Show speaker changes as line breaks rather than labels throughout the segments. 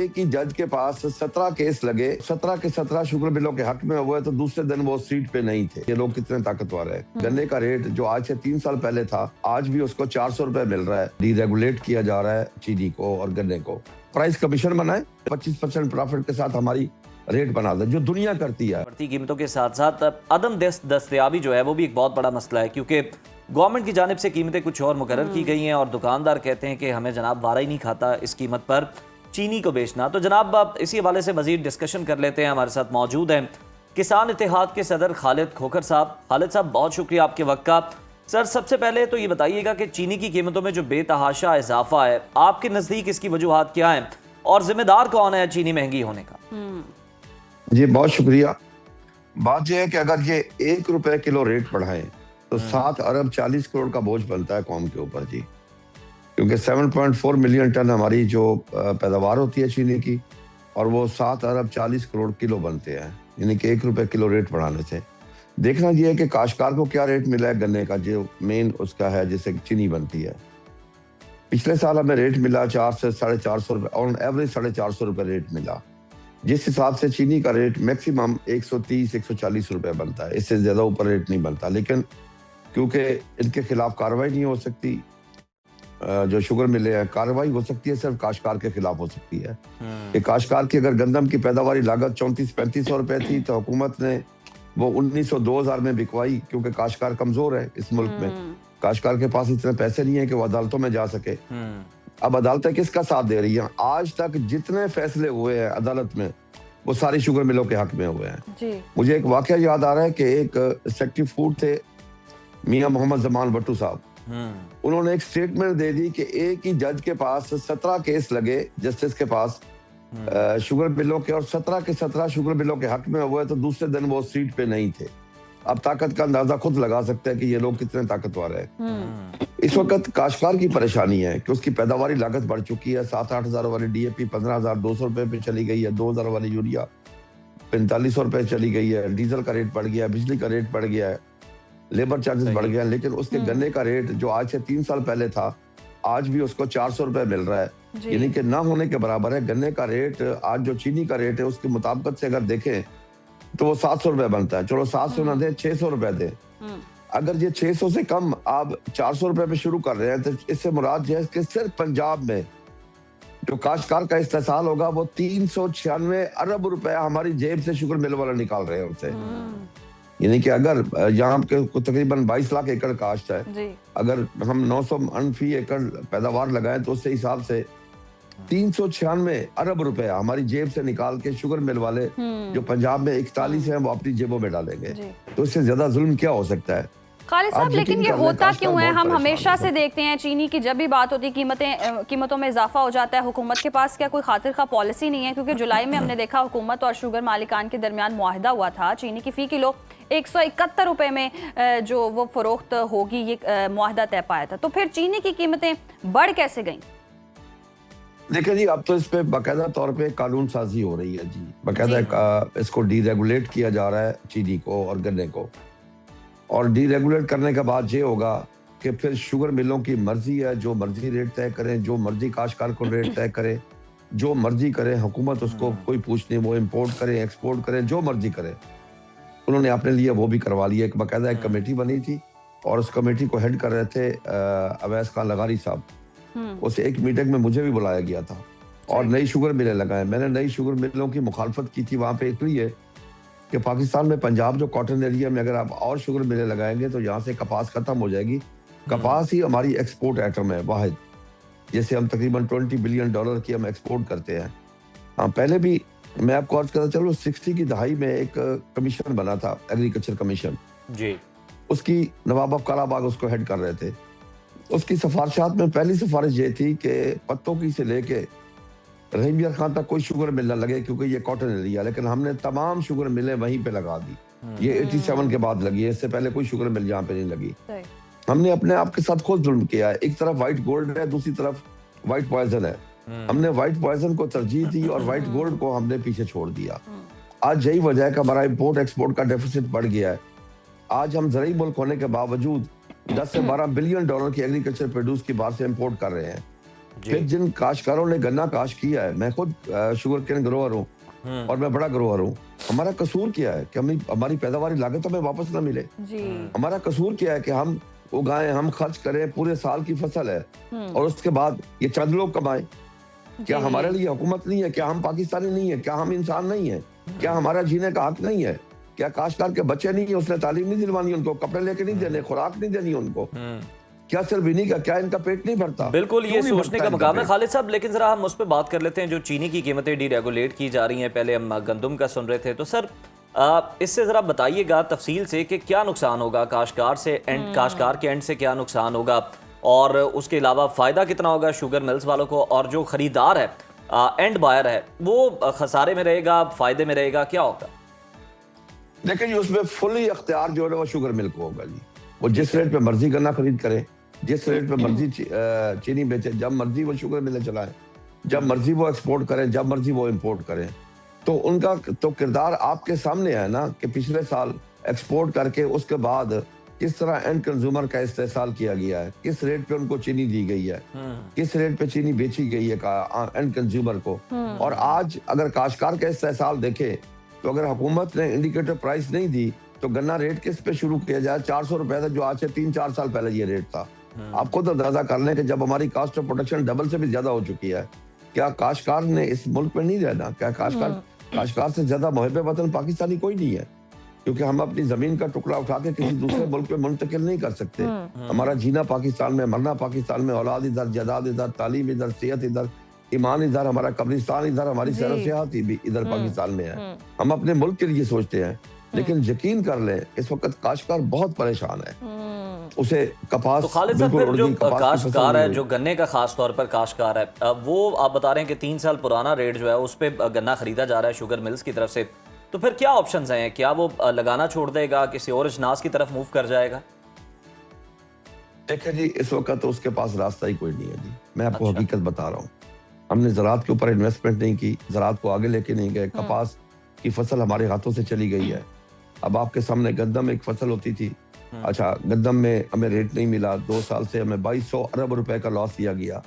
एक ही जज के पास 17 केस लगे, 17 के 17 शुगर मिलों के हक में हुए, तो दूसरे दिन वो सीट पे नहीं थे। ये लोग कितने ताकतवर है। गन्ने का रेट जो आज से 3 साल पहले था, आज भी उसको 400 रुपए मिल रहा है। डीरेगुलेट किया जा रहा है चीनी को और गन्ने को। प्राइस कमीशन बनाए, 25% प्रॉफिट के साथ हमारी रेट बना दे, जो दुनिया करती है।
बढ़ती कीमतों के साथ साथ अदम दस्तयाबी जो है वो भी एक बहुत बड़ा मसला है, क्योंकि गवर्नमेंट की जानिब से कीमतें कुछ और मुकर्रर की गई हैं और दुकानदार कहते हैं कि हमें जनाब वारा ही नहीं खाता इस कीमत पर चीनी को बेचना। तो जनाब आप इसी हवाले से मजीद डिस्कशन कर लेते हैं। हमारे साथ मौजूद हैं किसान इत्तेहाद के सदर खालिद खोखर साहब। खालिद साहब, बहुत शुक्रिया आपके वक्त का। सर, सबसे पहले तो ये बताइएगा कि चीनी की कीमतों में जो बेतहाशा इजाफा है, आपके नज़दीक इसकी वजूहात क्या हैं और जिम्मेदार कौन है चीनी महंगी होने का?
जी बहुत शुक्रिया। बात यह है कि अगर ये 1 रुपए किलो रेट बढ़ाएं तो 7 अरब 40 करोड़ का बोझ बनता है कौम के ऊपर जी, क्योंकि 7.4 मिलियन टन हमारी जो पैदावार होती है चीनी की, और वो 7 अरब 40 करोड़ किलो बनते हैं, यानी कि 1 रुपए किलो रेट बढ़ाने से। देखना ये है कि काश्तकार को क्या रेट मिला है गन्ने का, जो मेन उसका है जिससे चीनी बनती है। पिछले साल हमें रेट मिला 4 से 450 रुपए, ऑन एवरेज 450 रुपए रेट मिला, जिस हिसाब से चीनी का रेट मैक्सिमम 130-140 रुपए बनता है। इससे ज्यादा ऊपर रेट नहीं बनता। लेकिन क्योंकि इनके खिलाफ कार्रवाई नहीं हो सकती, जो शुगर मिले हैं, कार्रवाई हो सकती है सिर्फ काश्तकार के खिलाफ हो सकती है। कि काश्तकार की अगर गंदम की पैदावारी लागत 34-3500 रुपए थी, तो हुकूमत ने वो 1900-2000 में बिकवाई, क्योंकि काश्तकार कमजोर है इस मुल्क में। काश्तकार के पास इतने पैसे नहीं है कि वो अदालतों में जा सके। अब अदालतें किसका साथ दे रही हैं? आज तक जितने फैसले हुए हैं अदालत में, वो सारी शुगर मिलों के हक में हुए हैं जी। मुझे एक वाकया याद आ रहा है कि एक सेक्रेटरी फूड थे मियां मोहम्मद जमान भट्टू साहब, उन्होंने एक स्टेटमेंट दे दी कि एक ही जज के पास 17 केस लगे, जस्टिस के पास शुगर मिलों के, और 17 के 17 शुगर मिलों के हक में हुए, तो दूसरे दिन वो सीट पे नहीं थे। अब ताकत का अंदाजा खुद लगा सकते हैं कि ये लोग कितने ताकतवर है। इस वक्त काश्तकार की परेशानी है कि उसकी पैदावारी लागत बढ़ चुकी है। 7-8 हजार वाली डीएपी 15,200 रुपए पे चली गई है, 2,000 वाली यूरिया 4500 रुपए चली गई है, डीजल का रेट बढ़ गया है, बिजली का रेट बढ़ गया है, लेबर चार्जेस बढ़ गए हैं। लेकिन उसके गन्ने का रेट जो आज से 3 साल पहले था, आज भी उसको 400 रुपए मिल रहा है, यानी कि ना होने के बराबर है। गन्ने का रेट आज जो चीनी का रेट है उसके मुताबिकत से अगर देखें तो वो 700 रुपए बनता है। चलो 700 ना दे, 600 रुपए दे। अगर ये 600 से कम आप 400 रुपए पे शुरू कर रहे हैं, तो इससे मुराद यह है कि सिर्फ पंजाब में जो काश्तकार का इस्तेसाल होगा वो 396 अरब रुपए हमारी जेब से शुगर मिल वाला निकाल रहे हैं उससे। यानी कि अगर यहाँ पे तकरीबन 22 लाख एकड़ काश्त है, अगर हम 900 फी एकड़ पैदावार लगाएं, तो उससे हिसाब से 396 अरब रुपए हमारी जेब से निकाल के शुगर मिल वाले जो पंजाब में 41 हैं, वो अपनी जेबों में डालेंगे। तो इससे ज्यादा जुल्म क्या हो सकता है?
खालिद साहब, लेकिन ये होता क्यों है? हम हमेशा से देखते हैं चीनी की जब भी बात होती है कीमतों में इजाफा हो जाता है। हुकूमत के पास क्या कोई खातिर खा पॉलिसी नहीं है? क्योंकि जुलाई में हमने देखा हुकूमत और शुगर मालिकान के दरमियान मुआहदा हुआ था, चीनी की फी किलो 171 रुपए में जो वो फरोख्त होगी, ये मुआहदा तय पाया था। तो फिर चीनी की कीमतें बढ़ कैसे गई?
देखिए जी, अब तो इस पे बाकायदा तौर पे कानून साजी हो रही है जी। बाकायदा इसको डीरेगुलेट किया जा रहा है चीनी को और गन्ने को, और डीरेगुलेट करने के बाद ये होगा कि फिर शुगर मिलों की मर्जी है, जो मर्जी रेट तय करें, जो मर्जी काश्तकार को रेट तय करें, जो मर्जी करें, हुकूमत उसको कोई पूछ नहीं, वो इम्पोर्ट करें, एक्सपोर्ट करें, जो मर्जी करें। उन्होंने अपने लिए वो भी करवा लिया। एक बाकायदा एक कमेटी बनी थी और उस कमेटी को हेड कर रहे थे अवैस खान लगारी साहब। उस एक मीटिंग में मुझे भी बुलाया गया था और नई शुगर मिलें लगाए। मैंने नई शुगर मिलों की मुखालफत की थी वहां पे, इसलिए कि पाकिस्तान में पंजाब जो कॉटन एरिया में अगर आप और शुगर मिलें लगाएंगे तो यहाँ से कपास खत्म हो जाएगी। कपास ही हमारी एक्सपोर्ट आइटम है वाहिद, जैसे हम तकरीबन $20 बिलियन की हम एक्सपोर्ट करते हैं। हाँ, पहले भी मैं आपको अर्ज करता चलूं, 60 की दहाई में एक कमीशन बना था, एग्रीकल्चर कमीशन जी। उसकी नवाब कालाबाग उसको हेड कर रहे थे। उसकी सिफारिशात में पहली सिफारिश ये थी कि पत्तों की से लेके रहीम यार खान तक कोई शुगर मिल ना लगे, क्योंकि ये कॉटन एरिया। लेकिन हमने तमाम शुगर मिलें वहीं पे लगा दी। ये 87 के बाद लगी है, इससे पहले कोई शुगर मिल यहाँ पे नहीं लगी। हमने अपने आप के साथ खुद जुल्म किया है। एक तरफ व्हाइट गोल्ड है, दूसरी तरफ व्हाइट पॉइजन है। हमने व्हाइट पॉइजन को तरजीह दी और व्हाइट गोल्ड को हमने पीछे छोड़ दिया। आज यही वजह है कि हमारा इम्पोर्ट एक्सपोर्ट का डेफिसिट बढ़ गया है। आज हम ज़रूरी मुल्क होने के बावजूद 10 से 12 बिलियन डॉलर की एग्रीकल्चर प्रोड्यूस की बाहर से इम्पोर्ट कर रहे हैं। फिर जिन काश्तकारों ने गन्ना काश किया है, मैं खुद शुगर केन ग्रोअर हूँ और मैं बड़ा ग्रोअर हूँ, हमारा कसूर क्या है कि हमारी पैदावारी लागत हमें वापस ना मिले? हमारा कसूर क्या है कि हम उगाएं, हम खर्च करें, पूरे साल की फसल है और उसके बाद ये चंद लोग कमाएं? क्या हमारे लिए हुकूमत नहीं है? क्या हम पाकिस्तानी नहीं है? क्या हम इंसान नहीं है? क्या हमारा जीने का हक नहीं है? क्या काश्तकार के बच्चे नहीं है, उसने तालीम नहीं दिलवानी उनको, कपड़े लेके नहीं देने, खुराक नहीं देनी उनको? क्या सिर्फ इन्हीं का, क्या इनका पेट नहीं भरता?
बिल्कुल, ये सोचने का मुकाम है खालिद साहब। लेकिन जरा हम उस पर बात कर लेते हैं, जो चीनी की कीमतें डीरेगुलेट की जा रही हैं। पहले हम गंदम का सुन रहे थे, तो सर इससे जरा बताइएगा तफसील से कि क्या नुकसान होगा काश्तकार से, काश्तकार के एंड से क्या नुकसान होगा, और उसके अलावा फायदा कितना होगा शुगर मिल्स वालों को, और जो खरीदार है, एंड बायर है, वो खसारे में रहेगा, फायदे में रहेगा, क्या होगा?
देखिए जी, उसमें फुली अख्तियार जो है वो शुगर मिल को होगा जी। वो जिस रेट पे मर्जी गन्ना खरीद करे, जिस रेट पे मर्जी चीनी बेचे, जब मर्जी वो शुगर मिलें चलाएं, जब मर्जी वो एक्सपोर्ट करें, जब मर्जी वो इंपोर्ट करें। तो उनका तो किरदार आपके सामने है ना कि पिछले साल एक्सपोर्ट करके उसके बाद किस तरह एंड कंज्यूमर का इस्तेसाल किया गया है, किस रेट पे उनको चीनी दी गई है, किस रेट पे चीनी बेची गई है एंड कंज्यूमर को। और आज अगर काश्तकार का इस्तेसाल देखे तो अगर हुकूमत ने इंडिकेटर प्राइस नहीं दी तो गन्ना रेट किस पे शुरू किया जाए? 400 रुपए था, जो आज से 3-4 साल पहले ये रेट था। आप खुद अंदाजा कर लें कि जब हमारी कॉस्ट ऑफ प्रोडक्शन डबल से भी ज्यादा हो चुकी है, क्या काश्तकार ने इस मुल्क में नहीं रहना? क्या काश्तकार से ज्यादा मुहिब वतन पाकिस्तानी कोई नहीं है? क्योंकि हम अपनी जमीन का टुकड़ा उठा के किसी दूसरे मुल्क में मुंतकिल नहीं कर सकते। हमारा जीना पाकिस्तान में, मरना पाकिस्तान में, औलाद इधर, जायदाद इधर, तालीम इधर, सेहत इधर, ईमान इधर, हमारा कब्रिस्तान इधर, हमारी सैर सियाहत भी इधर पाकिस्तान में है। हम अपने मुल्क के लिए सोचते हैं, लेकिन यकीन कर लें इस वक्त काश्तकार बहुत परेशान है। उसे कपास,
तो खालिद साहब, फिर जो काश्तकार है, जो गन्ने का खास तौर पर काश्तकार है, वो आप बता रहे हैं कि 3 साल पुराना रेट जो है उस पर गन्ना खरीदा जा रहा है शुगर मिल्स की तरफ से, तो फिर क्या ऑप्शंस हैं? क्या वो लगाना छोड़ देगा, किसी और अजनास की तरफ मूव कर जाएगा?
देखिए जी, इस वक्त तो उसके पास रास्ता ही कोई नहीं है जी। मैं आपको हकीकत बता रहा हूँ, हमने ज़राअत के ऊपर इन्वेस्टमेंट नहीं की, ज़राअत को आगे लेके नहीं गए, कपास की फसल हमारे हाथों से चली गई है। अब आपके सामने गंदम एक फसल होती थी, अच्छा गंदम में हमें रेट नहीं मिला, 2 साल से हमें 2200 अरब रुपए का लॉस दिया गया।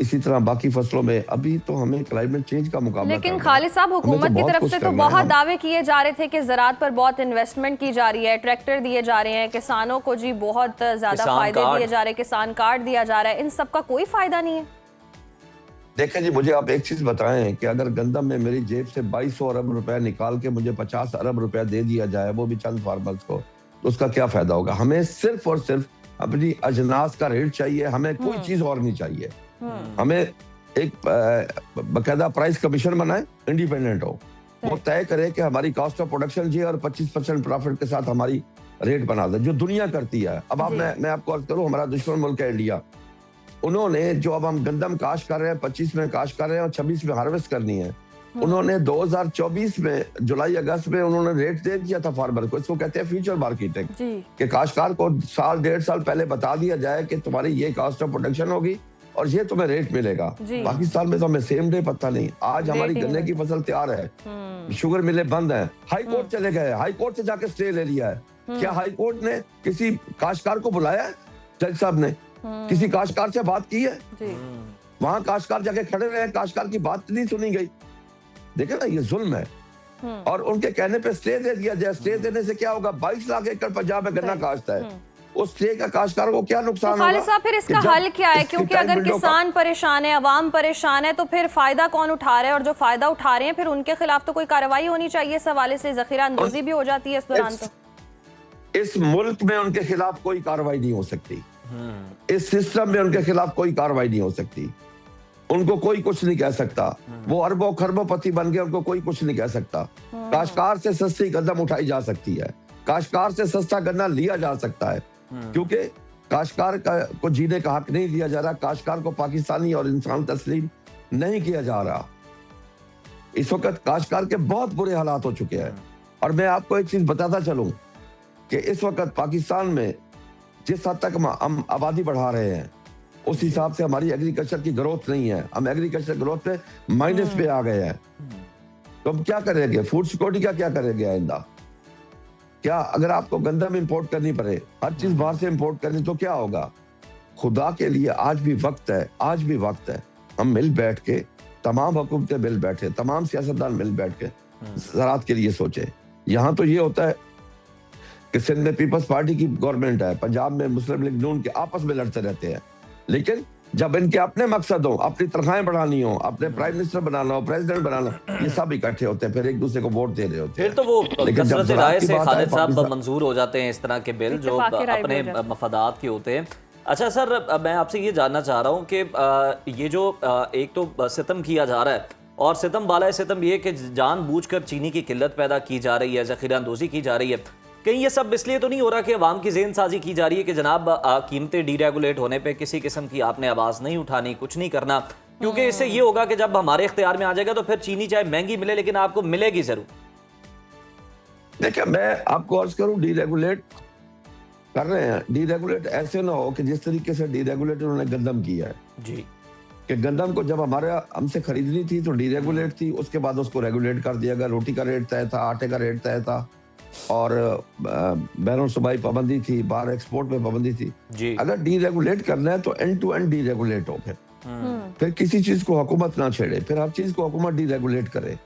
इसी तरह बाकी फसलों में अभी तो हमें क्लाइमेट चेंज का मुकाबला, लेकिन
खालिद साहब, हुकूमत की तरफ से तो बहुत दावे किए जा रहे थे कि ज़राअत पर बहुत इन्वेस्टमेंट की जा रही है, ट्रैक्टर दिए जा रहे हैं, किसानों को जी बहुत ज्यादा फायदे दिए जा रहे हैं, किसान कार्ड दिया जा रहा है, इन सब का कोई फायदा नहीं है।
देखिए जी, मुझे आप एक चीज बताएं कि अगर गंदम में मेरी जेब से 2200 अरब रुपए निकाल के मुझे 50 अरब रुपया दे दिया जाए, वो भी चंद फार्मर्स को, तो उसका क्या फायदा होगा? हमें सिर्फ और सिर्फ अपनी अजनास का रेट चाहिए, हमें कोई चीज और नहीं चाहिए। हमें एक बकायदा प्राइस कमीशन बनाए, इंडिपेंडेंट हो, वो तय करे कि हमारी कॉस्ट ऑफ प्रोडक्शन जी और 25% प्रॉफिट के साथ हमारी रेट बना दे, जो दुनिया करती है। अब आप मैं आपको अर्ज करूं, हमारा दुश्मन मुल्क है इंडिया, उन्होंने जो अब हम गंदम काश कर रहे हैं, 25 में काश कर रहे हैं और 26 में हार्वेस्ट करनी है, उन्होंने 2024 में जुलाई अगस्त में उन्होंने रेट दे दिया था फार्मर को। इसको कहते हैं फ्यूचर मार्केटिंग, कि काश्तकार को 1.5 साल पहले बता दिया जाए कि तुम्हारी ये कॉस्ट ऑफ प्रोडक्शन होगी और ये तुम्हें रेट मिलेगा। पाकिस्तान में तो हमें सेम डे पता नहीं। आज हमारी गन्ने की फसल तैयार है, शुगर मिलें बंद है, हाई कोर्ट चले गए, हाई कोर्ट से जाके स्टे ले लिया है। क्या हाई कोर्ट ने किसी काश्तकार को बुलाया है? जज साहब ने किसी काश्तकार से बात की है? वहां काश्तकार जाके खड़े रहे, काश्तकार की बात नहीं सुनी गई। देखे ना, ये जुल्म है। और उनके कहने पे स्टे दे दिया जाए। स्टे देने से क्या होगा? 22 लाख एकड़ पंजाब में गन्ना काश्त है, उस स्टे का काश्तकार को क्या नुकसान होगा?
खालिद साहब, फिर इसका हल क्या है? क्योंकि अगर किसान परेशान है, अवाम परेशान है, तो फिर फायदा कौन उठा रहा है? और जो फायदा उठा रहे हैं फिर उनके खिलाफ तो कोई कार्रवाई होनी चाहिए। इस हवाले से जखीरा अंदोजी भी हो जाती है इस दौरान। तो
इस मुल्क में उनके खिलाफ कोई कार्रवाई नहीं हो सकती, इस सिस्टम में उनके खिलाफ कोई कार्रवाई नहीं हो सकती। उनको कोई कुछ नहीं कह सकता, वो अरबों खरबों पति बन गए, उनको कोई कुछ नहीं कह सकता। काश्तकार से सस्ती कदम उठाई जा सकती है, काश्तकार से सस्ता गन्ना लिया जा सकता है, क्योंकि काश्तकार को जीने का हक नहीं दिया जा रहा, काश्तकार को पाकिस्तानी और इंसान तस्लीम नहीं किया जा रहा। इस वक्त काश्तकार के बहुत बुरे हालात हो चुके हैं। और मैं आपको एक चीज बताता चलूं कि इस वक्त पाकिस्तान में जिस हद तक हम आबादी बढ़ा रहे हैं, उस हिसाब से हमारी एग्रीकल्चर की ग्रोथ नहीं है। हम एग्रीकल्चर ग्रोथ पे माइनस पे आ गए हैं। तो हम क्या करेंगे? फूड सिक्योरिटी का क्या करेंगे आइंदा? क्या अगर आपको गंदम इंपोर्ट करनी पड़े, हर चीज बाहर से इंपोर्ट करनी, तो क्या होगा? खुदा के लिए आज भी वक्त है, आज भी वक्त है, हम मिल बैठ के, तमाम हुकूमतें मिल बैठे, तमाम सियासतदान मिल बैठ के ज़राअत के लिए सोचे। यहाँ तो ये होता है कि सिंध में पीपल्स पार्टी की गवर्नमेंट है, पंजाब में मुस्लिम लीग नून के आपस में लड़ते रहते हैं, लेकिन जब इनके अपने मकसद हो, अपनी तनख्वाहें बढ़ानी हो, अपने प्राइम मिनिस्टर बनाना हो, प्रेसिडेंट बनाना, ये सब इकट्ठे होते हैं, फिर एक दूसरे को वोट दे रहे होते हैं।
फिर तो वो
लेकिन जब
कसरत राय
ज़राअत की
से
बात
खालिद
आए,
साहब
पाकिस्तान-
मंजूर हो जाते हैं इस तरह के बिल जो
इत्तेफाक राय
अपने
भी हो जाते हैं।
मफादात के होते हैं। अच्छा सर, मैं आपसे ये जानना चाह रहा हूँ कि ये जो एक तो सितम किया जा रहा है, और सितम वाला सितम ये कि जानबूझकर चीनी की किल्लत पैदा की जा रही है, ज़ख़ीरा अंदोज़ी की जा रही है, कहीं ये सब इसलिए तो नहीं हो रहा कि अवाम की ज़हन साजी की जा रही है कि जनाब कीमतें डीरेगुलेट होने पे किसी किस्म की आपने आवाज़ नहीं उठानी, कुछ नहीं करना, क्योंकि इससे ये होगा कि जब हमारे इख्तियार में आ जाएगा तो फिर चीनी चाहे महंगी मिले लेकिन आपको मिलेगी जरूर।
देखिए, मैं आपको अर्ज करूं, डीरेगुलेट कर रहे हैं, डीरेगुलेट ऐसे ना हो कि जिस तरीके से डीरेगुलेट उन्होंने गंदम किया है
जी,
कि गंदम को जब हमसे खरीदनी थी तो डीरेगुलेट थी, उसके बाद उसको रेगुलेट कर दिया गया, रोटी का रेट तय था, आटे का रेट तय था, और बैरून सूबाई पाबंदी थी, बाहर एक्सपोर्ट में पाबंदी थी।
जी,
अगर डीरेगुलेट करना है तो एंड टू एंड डीरेगुलेट हो, फिर किसी चीज को हुकूमत ना छेड़े, फिर हर चीज को हुकूमत डीरेगुलेट करे।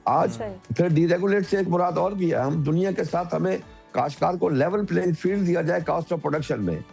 आज
सही।
फिर डीरेगुलेट से एक मुराद और भी है, हम दुनिया के साथ, हमें काश्तकार को लेवल प्लेइंग फील्ड दिया जाए कॉस्ट ऑफ प्रोडक्शन में।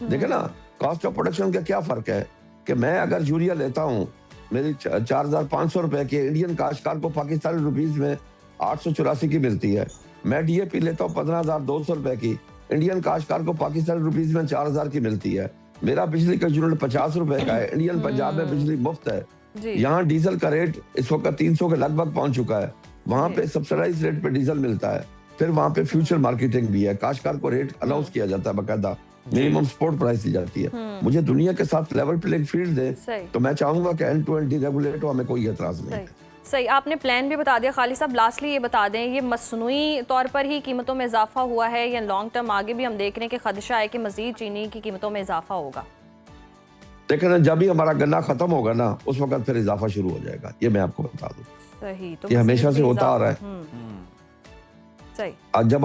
देखे ना, कॉस्ट ऑफ प्रोडक्शन का क्या फर्क है कि मैं अगर यूरिया लेता हूँ, मेरी 4,500 रुपए की, इंडियन काश्तकार को पाकिस्तानी रुपीज में 884 की मिलती है। मैं डीएपी लेता हूँ 15,200 रुपए की, इंडियन काश्तकार को पाकिस्तानी रुपीज में 4,000 की मिलती है। मेरा बिजली का यूनिट 50 रुपए का है, इंडियन पंजाब में बिजली मुफ्त है। यहाँ डीजल का रेट इस वक्त 300 के लगभग पहुंच चुका है, वहां पे सब्सिडाइज रेट पे डीजल मिलता है। फिर वहां पे फ्यूचर मार्केटिंग भी है, काश्तकार को रेट अनाउंस किया जाता है, बाकायदा मिनिमम सपोर्ट प्राइस दी जाती है। मुझे दुनिया के साथ लेवल प्लेइंग फील्ड दे तो मैं चाहूंगा कि एंड टू एंड डीरेगुलेट हो, हमें कोई एतराज नहीं है।
सही, आपने प्लान भी बता दिया। खालिद साहब, लास्टली ये बता दें, ये मसनूई तौर पर ही कीमतों में इजाफा हुआ है या लॉन्ग टर्म आगे भी हम देख रहे हैं कि खदशा है कि मजीद चीनी की कीमतों में इजाफा होगा?
देखिए ना, जब भी हमारा गन्ना खत्म होगा ना, उस वक्त फिर इजाफा शुरू हो जाएगा, ये मैं आपको बता दूं।
सही, तो
ये हमेशा से होता आ रहा है।
सही।
आज जब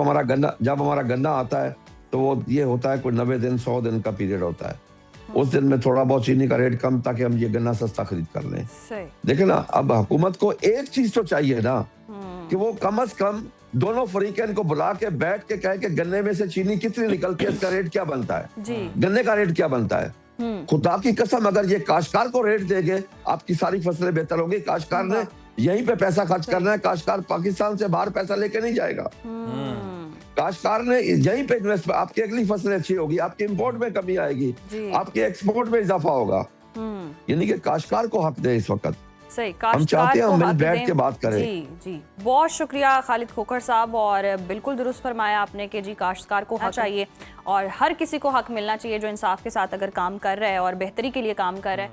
हमारा गन्ना आता है तो वो ये होता है कोई 90 दिन 100 दिन का पीरियड होता है, उस दिन में थोड़ा बहुत चीनी का रेट कम, ताकि हम ये गन्ना सस्ता खरीद कर लें।
सही।
देखिए ना, अब हुकूमत को एक चीज तो चाहिए ना कि वो कम से कम दोनों फरीकैन को बुला के बैठ के कहे कि गन्ने में से चीनी कितनी निकलती है, इसका रेट क्या बनता है,
जी।
गन्ने का रेट क्या बनता है। खुदा की कसम, अगर ये काश्तकार को रेट देंगे, आपकी सारी फसलें बेहतर होंगी। काश्तकार ने यहीं पे पैसा खर्च करना है, काश्तकार पाकिस्तान से बाहर पैसा लेके नहीं जाएगा। काश्तकार ने यहीं पे इन्वेस्ट, आपकी अगली फसलें अच्छी होगी, आपकी इंपोर्ट में कमी आएगी, आपके एक्सपोर्ट में इजाफा होगा। यानी कि काश्तकार को हक दे इस वक्त।
सही,
हम चाहते हैं हम मिल बैठ के बात करें।
जी जी, बहुत शुक्रिया खालिद खोखर साहब, और बिल्कुल दुरुस्त फरमाया आपने कि जी काश्तकार को हक चाहिए और हर किसी को हक मिलना चाहिए जो इंसाफ के साथ अगर काम कर रहा है और बेहतरी के लिए काम कर रहा है।